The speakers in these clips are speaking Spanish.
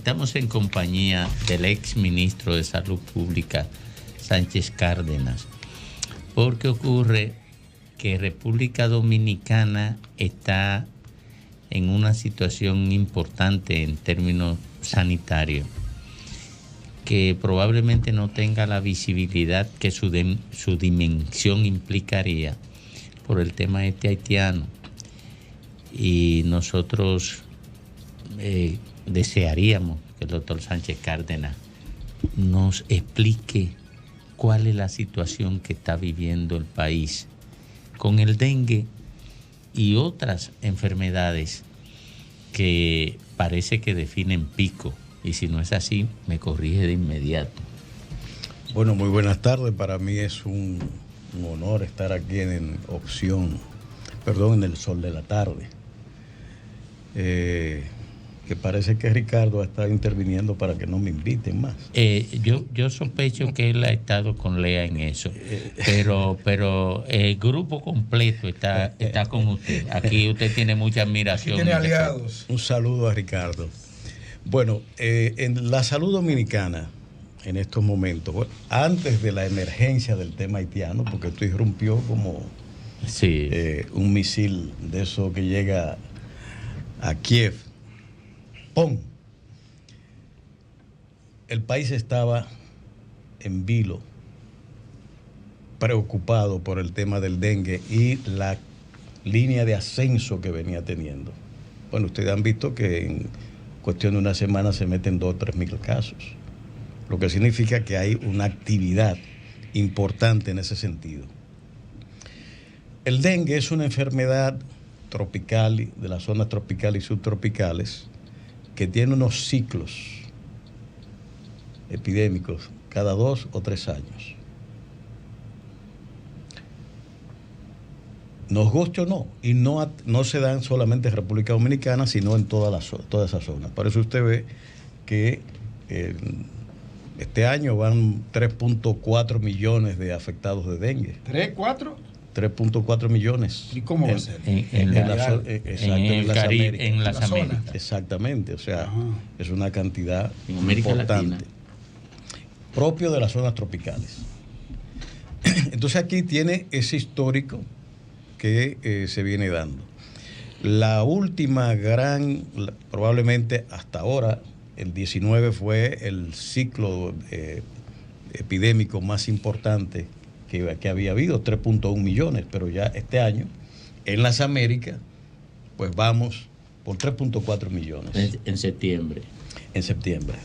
Estamos en compañía del ex ministro de Salud Pública, Sánchez Cárdenas, porque ocurre que República Dominicana está en una situación importante en términos sanitarios, que probablemente no tenga la visibilidad que su dimensión implicaría por el tema haitiano. Y nosotros desearíamos que el doctor Sánchez Cárdenas nos explique cuál es la situación que está viviendo el país con el dengue y otras enfermedades que parece que definen pico, y si no es así, me corrige de inmediato. Bueno, muy buenas tardes. Para mí es un honor estar aquí en en el Sol de la Tarde. Que parece que Ricardo ha estado interviniendo para que no me inviten más. Yo sospecho que él ha estado con Lea en eso, pero el grupo completo está con usted. Aquí usted tiene mucha admiración. Aquí tiene aliados. Un saludo a Ricardo. Bueno, en la salud dominicana, en estos momentos, bueno, antes de la emergencia del tema haitiano, porque esto irrumpió como un misil de eso que llega a Kiev, ¡pum! El país estaba en vilo, preocupado por el tema del dengue y la línea de ascenso que venía teniendo. Bueno, ustedes han visto que en cuestión de una semana se meten 2 o 3 mil casos, lo que significa que hay una actividad importante en ese sentido. El dengue es una enfermedad tropical, de las zonas tropicales y subtropicales, que tiene unos ciclos epidémicos cada 2 o 3 años. Nos guste o no, y no se dan solamente en República Dominicana, sino en toda esa zona. Por eso usted ve que este año van 3.4 millones de afectados de dengue. ¿3, 4? 3.4 millones. ¿Y cómo va a ser? En las Américas. Exactamente, o sea, es una cantidad en América importante. Latina. Propio de las zonas tropicales. Entonces aquí tiene ese histórico que se viene dando. La última probablemente hasta ahora, el 19 fue el ciclo epidémico más importante que había habido, 3.1 millones, pero ya este año, en las Américas, pues vamos por 3.4 millones. En septiembre. En septiembre.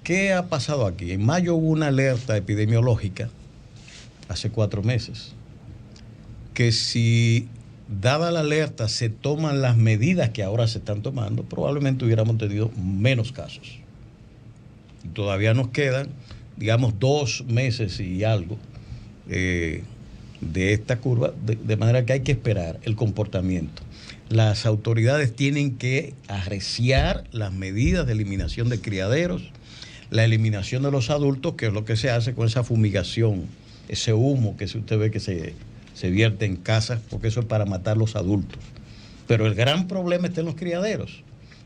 ¿Qué ha pasado aquí? En mayo hubo una alerta epidemiológica, hace 4 meses, que si dada la alerta se toman las medidas que ahora se están tomando, probablemente hubiéramos tenido menos casos. Y todavía nos quedan, digamos, 2 meses y algo de esta curva, de manera que hay que esperar el comportamiento. Las autoridades tienen que arreciar las medidas de eliminación de criaderos, la eliminación de los adultos, que es lo que se hace con esa fumigación, ese humo que usted ve que se vierte en casas, porque eso es para matar los adultos. Pero el gran problema está en los criaderos,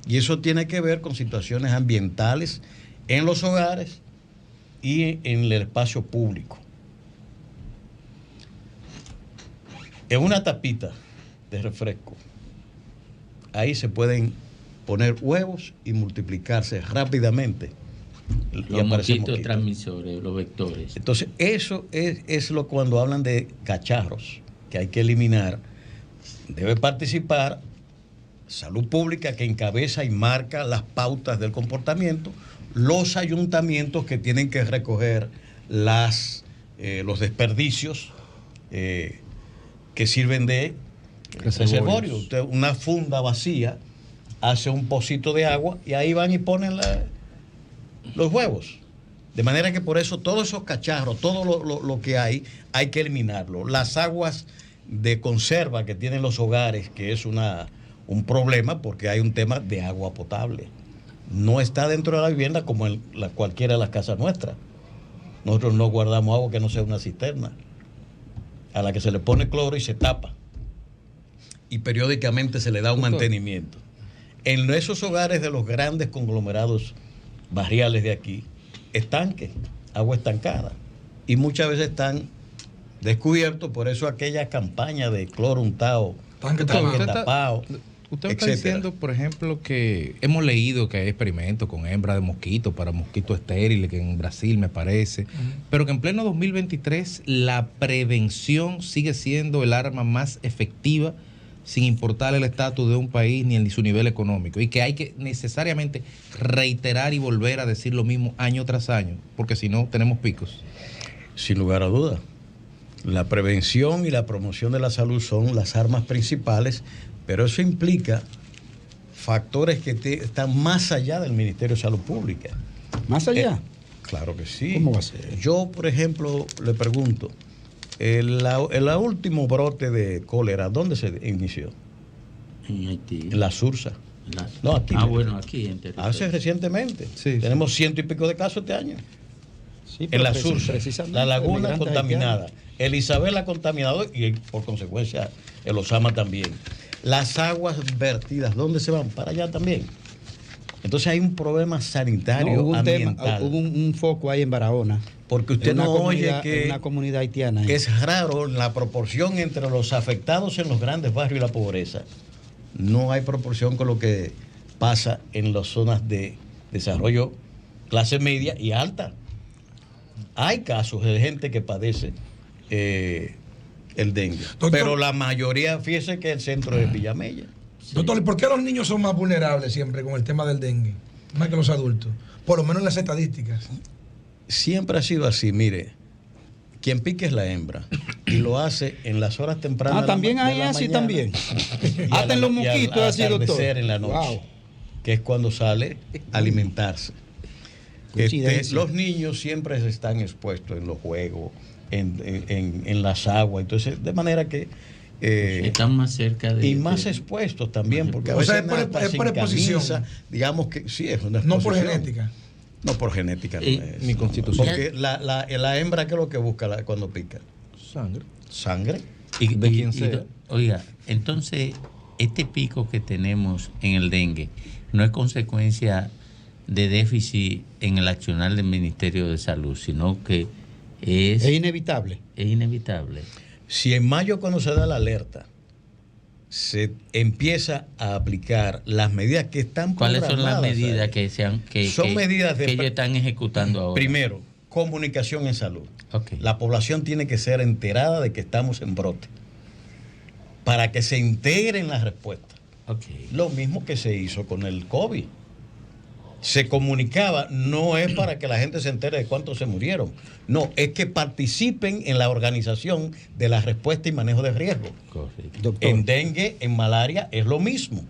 y eso tiene que ver con situaciones ambientales en los hogares y en el espacio público. En una tapita de refresco, ahí se pueden poner huevos y multiplicarse rápidamente. Los mosquitos transmisores, los vectores. Entonces, eso es cuando hablan de cacharros que hay que eliminar. Debe participar Salud Pública, que encabeza y marca las pautas del comportamiento, los ayuntamientos que tienen que recoger los desperdicios que sirven de reservorio. Usted, una funda vacía, hace un pocito de agua y ahí van y ponen los huevos. De manera que por eso todos esos cacharros, todo lo que hay que eliminarlo. Las aguas de conserva que tienen los hogares, que es un problema porque hay un tema de agua potable. No está dentro de la vivienda como en cualquiera de las casas nuestras. Nosotros no guardamos agua que no sea una cisterna, a la que se le pone cloro y se tapa. Y periódicamente se le da un mantenimiento. en esos hogares de los grandes conglomerados barriales de aquí, estanques, agua estancada. Y muchas veces están descubiertos, por eso aquella campaña de cloro untado, Tanque tapado. Usted me está diciendo, por ejemplo, que hemos leído que hay experimentos con hembra de mosquito para mosquitos estériles, que en Brasil me parece, pero que en pleno 2023 la prevención sigue siendo el arma más efectiva sin importar el estatus de un país ni su nivel económico, y que hay que necesariamente reiterar y volver a decir lo mismo año tras año, porque si no tenemos picos. Sin lugar a dudas. La prevención y la promoción de la salud son las armas principales, pero eso implica factores que están más allá del Ministerio de Salud Pública. ¿Más allá? Claro que sí. ¿Cómo va a ser? Yo, por ejemplo, le pregunto, el último brote de cólera, ¿dónde se inició? En Haití. En la Sursa. No, aquí. Bueno, aquí en territorio. Hace recientemente. Sí, Tenemos 100 y pico de casos este año. Sí, En la Sursa, precisamente, la Laguna migrantes contaminada, haitianos. el Isabela contaminado y por consecuencia el Osama también. Las aguas vertidas, ¿dónde se van? Para allá también. Entonces hay un problema sanitario, No, hubo un tema, ambiental. hubo un foco ahí en Barahona. Porque usted no oye que una comunidad haitiana. es raro la proporción entre los afectados en los grandes barrios y la pobreza. No hay proporción con lo que pasa en las zonas de desarrollo clase media y alta. Hay casos de gente que padece el dengue. Doctor, pero la mayoría, fíjese que el centro es Villamella. Doctor, ¿y por qué los niños son más vulnerables siempre con el tema del dengue? Más que los adultos. Por lo menos en las estadísticas. Siempre ha sido así, mire. Quien pique es la hembra y lo hace en las horas tempranas. También de hay la así mañana, también. y Hasta en los y al mosquitos así, doctor. atardecer en la noche, Wow. que es cuando sale a alimentarse. Coincidencia. Los niños siempre están expuestos en los juegos, en las aguas, entonces de manera que están más cerca de... y más expuestos también, porque a O sea, veces es por hasta sin exposición. camisa, digamos que sí es una No por exposición. genética. No por genética, no es. Mi constitución. Porque la hembra, ¿qué es lo que busca cuando pica? Sangre. Sangre. De quien sea. Oiga, entonces, este pico que tenemos en el dengue no es consecuencia de déficit en el accionar del Ministerio de Salud, sino que es inevitable. inevitable. Si en mayo, cuando se da la alerta, se empieza a aplicar las medidas que están ¿Cuáles son las programadas medidas ahí, son medidas que ellos están ejecutando ahora? Primero, comunicación en salud. Ok. La población tiene que ser enterada de que estamos en brote para que se integre en la respuesta. Ok. Lo mismo que se hizo con el COVID. Se comunicaba, no es para que la gente se entere de cuántos se murieron, no, es que participen en la organización de la respuesta y manejo de riesgo. Correcto. Doctor. En dengue, en malaria, es lo mismo.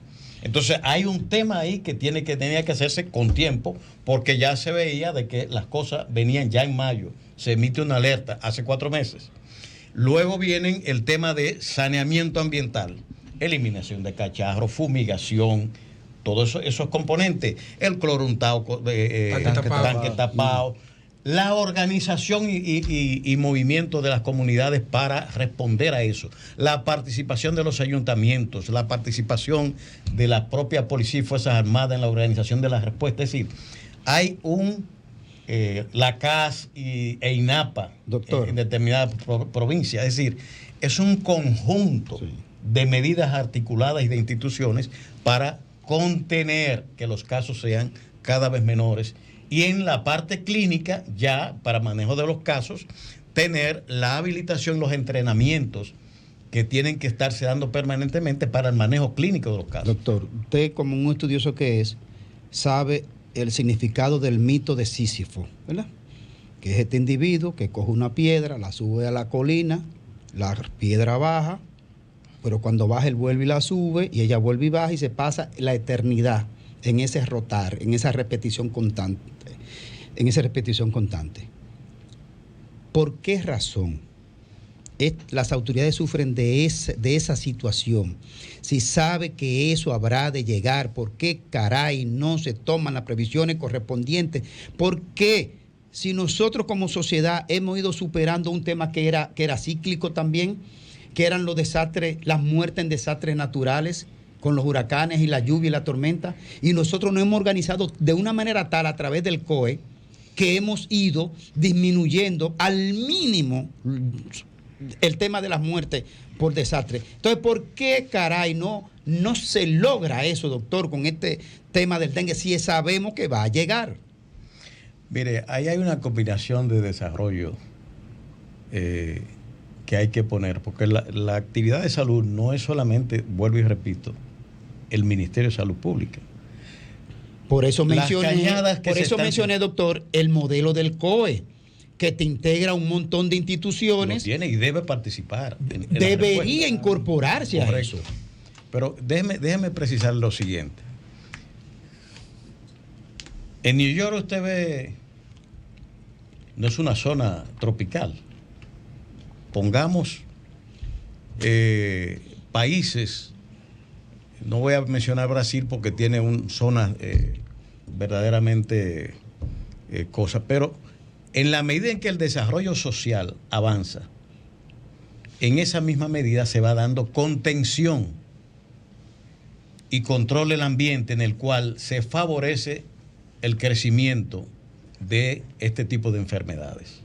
Entonces hay un tema ahí que tenía que hacerse con tiempo, porque ya se veía de que las cosas venían ya en mayo. Se emite una alerta hace 4 meses. Luego vienen el tema de saneamiento ambiental, eliminación de cacharros, fumigación, todos esos componentes, el cloro untado, tanque tapado, la organización y movimiento de las comunidades para responder a eso, la participación de los ayuntamientos, la participación de la propia policía y Fuerzas Armadas en la organización de la respuesta. Es decir, hay la CAS e INAPA, Doctor, en determinadas provincias. Es decir, es un conjunto de medidas articuladas y de instituciones para contener que los casos sean cada vez menores, y en la parte clínica, ya para manejo de los casos, tener la habilitación, los entrenamientos que tienen que estarse dando permanentemente para el manejo clínico de los casos. Doctor, usted como un estudioso que es, sabe el significado del mito de Sísifo, ¿verdad? Que es este individuo que coge una piedra, la sube a la colina, la piedra baja, pero cuando baja él vuelve y la sube, y ella vuelve y baja, y se pasa la eternidad en ese rotar, en esa repetición constante. ¿Por qué razón las autoridades sufren de esa situación? Si sabe que eso habrá de llegar, ¿por qué caray no se toman las previsiones correspondientes? ¿Por qué, si nosotros como sociedad hemos ido superando un tema que era cíclico también, que eran los desastres, las muertes en desastres naturales, con los huracanes y la lluvia y la tormenta, y nosotros nos hemos organizado de una manera tal a través del COE que hemos ido disminuyendo al mínimo el tema de las muertes por desastre. Entonces, ¿por qué caray no se logra eso, doctor, con este tema del dengue si sabemos que va a llegar? Mire, ahí hay una combinación de desarrollo que hay que poner, porque la actividad de salud no es solamente, vuelvo y repito, el Ministerio de Salud Pública. Por eso mencioné, doctor, el modelo del COE, que te integra un montón de instituciones. Lo tiene y debe participar. Debería incorporarse. Correcto. A eso. Pero déjeme precisar lo siguiente. En New York usted ve, no es una zona tropical. Pongamos países, no voy a mencionar Brasil porque tiene zonas verdaderamente cosas, pero en la medida en que el desarrollo social avanza, en esa misma medida se va dando contención y control del ambiente en el cual se favorece el crecimiento de este tipo de enfermedades.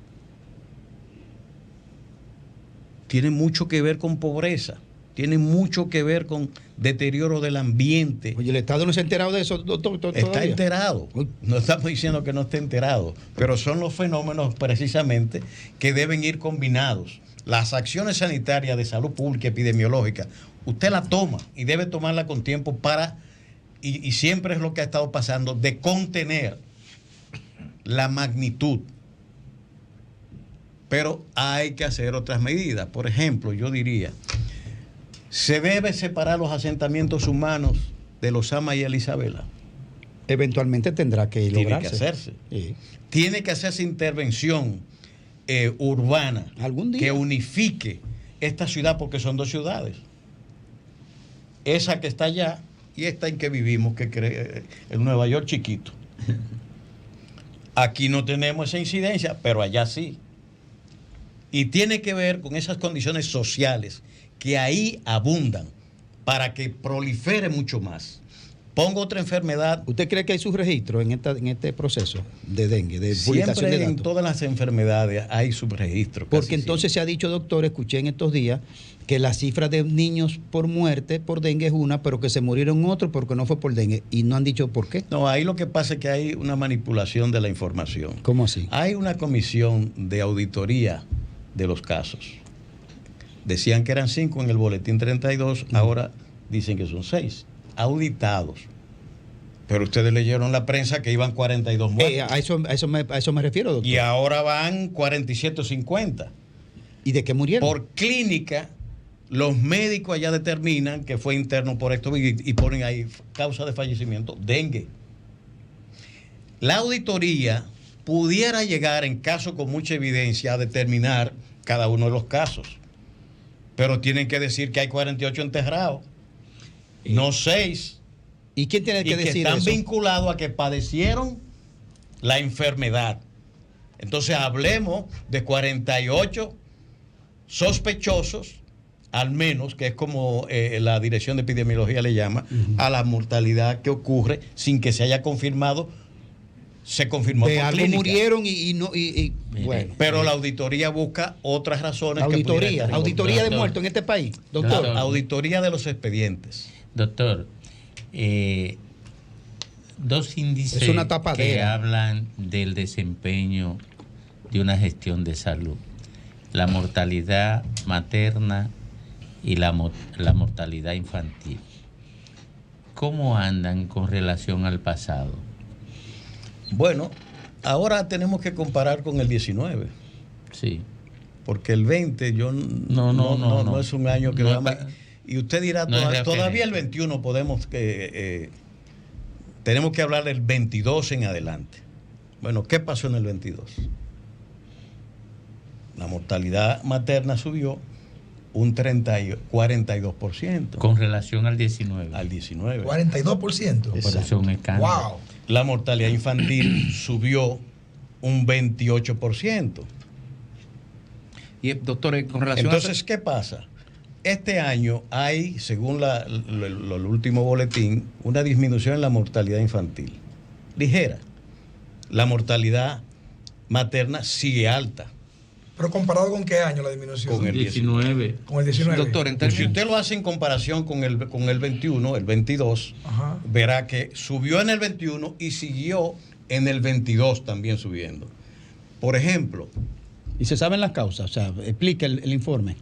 Tiene mucho que ver con pobreza, tiene mucho que ver con deterioro del ambiente. Oye, ¿el Estado no se ha enterado de eso, doctor? Está enterado, no estamos diciendo que no esté enterado, pero son los fenómenos precisamente que deben ir combinados. Las acciones sanitarias de salud pública epidemiológica, usted la toma y debe tomarla con tiempo y siempre es lo que ha estado pasando, de contener la magnitud. Pero hay que hacer otras medidas. Por ejemplo, yo diría, ¿se debe separar los asentamientos humanos de los Sama y el Isabela? Eventualmente tendrá que lograrse. Tiene que hacerse. Sí. Tiene que hacerse intervención urbana ¿algún día? Que unifique esta ciudad, porque son dos ciudades. Esa que está allá y esta en que vivimos, que el Nueva York chiquito. Aquí no tenemos esa incidencia, pero allá sí. Y tiene que ver con esas condiciones sociales que ahí abundan para que prolifere mucho más. Pongo otra enfermedad. ¿Usted cree que hay subregistro en este proceso de dengue, de publicación Siempre de datos? en todas las enfermedades hay subregistro. Porque entonces se ha dicho, doctor, escuché en estos días, que la cifra de niños por muerte por dengue es una, pero que se murieron otros porque no fue por dengue. Y no han dicho por qué. No, ahí lo que pasa es que hay una manipulación de la información. ¿Cómo así? Hay una comisión de auditoría de los casos. Decían que eran 5 en el boletín 32, ahora dicen que son 6 auditados. Pero ustedes leyeron la prensa que iban 42 muertos. A eso me refiero, doctor. Y ahora van 47 o 50. ¿Y de qué murieron? Por clínica, los médicos allá determinan que fue interno por esto y ponen ahí causa de fallecimiento, dengue. La auditoría pudiera llegar, en caso con mucha evidencia, a determinar cada uno de los casos. Pero tienen que decir que hay 48 enterrados, no 6. ¿Y quién tiene que decir están eso? vinculados a que padecieron la enfermedad. Entonces hablemos de 48 sospechosos, al menos, que es como la Dirección de Epidemiología le llama, a la mortalidad que ocurre sin que se haya confirmado. Se confirmó de por algo clínica. Murieron y bueno. Pero la auditoría busca otras razones. Auditoría de muertos en este país, doctor. Auditoría de los expedientes. Doctor, dos índices es una tapadera que hablan del desempeño de una gestión de salud: la mortalidad materna y la mortalidad infantil. ¿Cómo andan con relación al pasado? Bueno, ahora tenemos que comparar con el 19. Sí. Porque el 20 no es un año que no, y usted dirá, todavía el 21 podemos tenemos que hablar del 22 en adelante. Bueno, ¿qué pasó en el 22? La mortalidad materna subió un 42%. Con relación al 19. Al 19. 42%. Por eso es un escándalo. Wow. La mortalidad infantil subió un 28%. Y doctor, con relación Entonces, ¿qué pasa? este año hay, según el último boletín, una disminución en la mortalidad infantil. Ligera. La mortalidad materna sigue alta. ¿Pero comparado con qué año la disminución? Con el 19. Con el 19. Doctor, en Pues si términos... usted lo hace en comparación con el 21, el 22, Ajá. verá que subió en el 21 y siguió en el 22 también subiendo. Por ejemplo, ¿Y se saben las causas? O sea, explica el informe.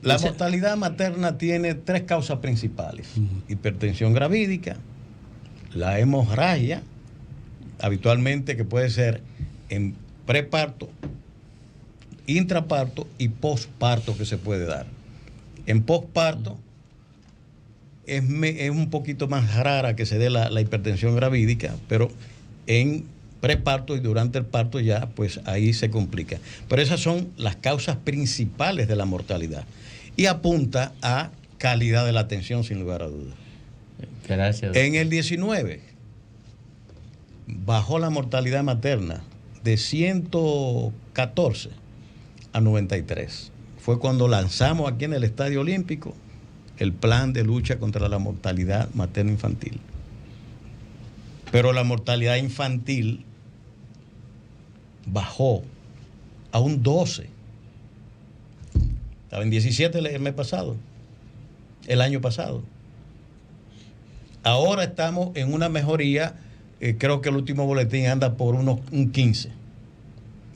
la mortalidad materna tiene 3 causas principales. Hipertensión gravídica, la hemorragia, habitualmente que puede ser en preparto, intraparto y posparto que se puede dar. En posparto es un poquito más rara que se dé la hipertensión gravídica, pero en preparto y durante el parto ya, pues ahí se complica. Pero esas son las causas principales de la mortalidad. Y apunta a calidad de la atención, sin lugar a dudas. Gracias. En el 19 bajó la mortalidad materna de 114 a 93. Fue cuando lanzamos aquí en el Estadio Olímpico el plan de lucha contra la mortalidad materno-infantil. Pero la mortalidad infantil bajó a un 12. Estaba en 17 el mes pasado, el año pasado. Ahora estamos en una mejoría, creo que el último boletín anda por un 15.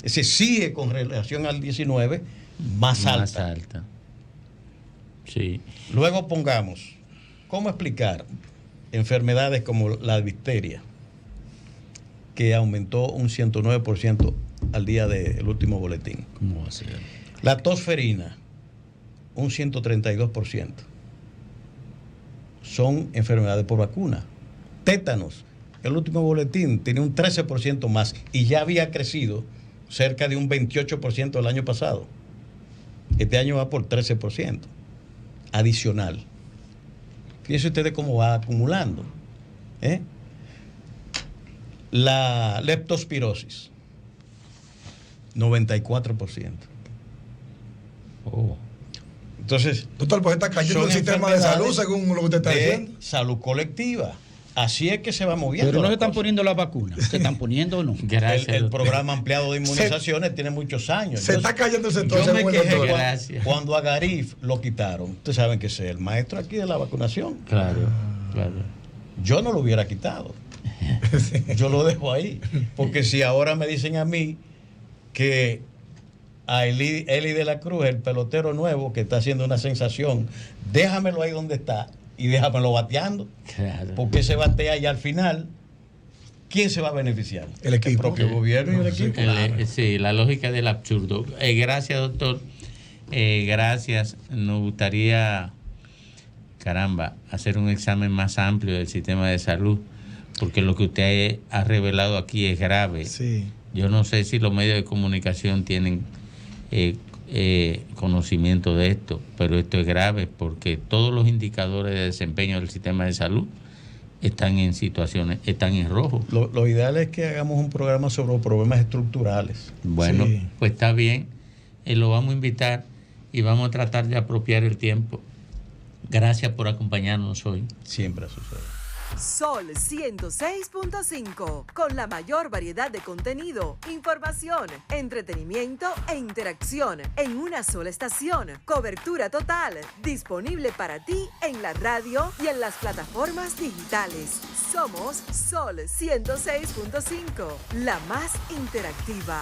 Ese sigue con relación al 19 más alta. Sí. Luego pongamos, ¿cómo explicar enfermedades como la difteria, que aumentó un 109% al día del último boletín? ¿Cómo va a ser? La tosferina, un 132%. Son enfermedades por vacuna. Tétanos, el último boletín tenía un 13% más y ya había crecido cerca de un 28% el año pasado. Este año va por 13% adicional. Fíjense ustedes cómo va acumulando. La leptospirosis, 94%. Oh. Entonces, Doctor, pues está cayendo el sistema de salud según lo que usted está diciendo. Salud colectiva. Así es que se va moviendo. Pero no se están cosa. poniendo las vacunas. ¿Se están poniendo o no? Gracias. El programa ampliado de inmunizaciones tiene muchos años. Se está cayendo el sector. Yo me según el quejé doctor. Gracias. cuando a Garif lo quitaron. Ustedes saben que es el maestro aquí de la vacunación. Claro, claro. Yo no lo hubiera quitado. Yo lo dejo ahí. Porque si ahora me dicen a mí que a Eli de la Cruz, el pelotero nuevo que está haciendo una sensación, déjamelo ahí donde está y déjamelo bateando. Claro. Porque se batea y al final, ¿quién se va a beneficiar? El equipo. El propio gobierno y el equipo. Sí, la lógica del absurdo. Gracias, doctor. Gracias. Nos gustaría, caramba, hacer un examen más amplio del sistema de salud, porque lo que usted ha revelado aquí es grave. Sí. Yo no sé si los medios de comunicación tienen conocimiento de esto, pero esto es grave porque todos los indicadores de desempeño del sistema de salud están en situaciones, están en rojo. Lo ideal es que hagamos un programa sobre los problemas estructurales. Bueno, Sí. pues está bien, lo vamos a invitar y vamos a tratar de apropiar el tiempo. Gracias por acompañarnos hoy. Siempre sucede. Sol 106.5, con la mayor variedad de contenido, información, entretenimiento e interacción en una sola estación. Cobertura total, disponible para ti en la radio y en las plataformas digitales. Somos Sol 106.5, la más interactiva.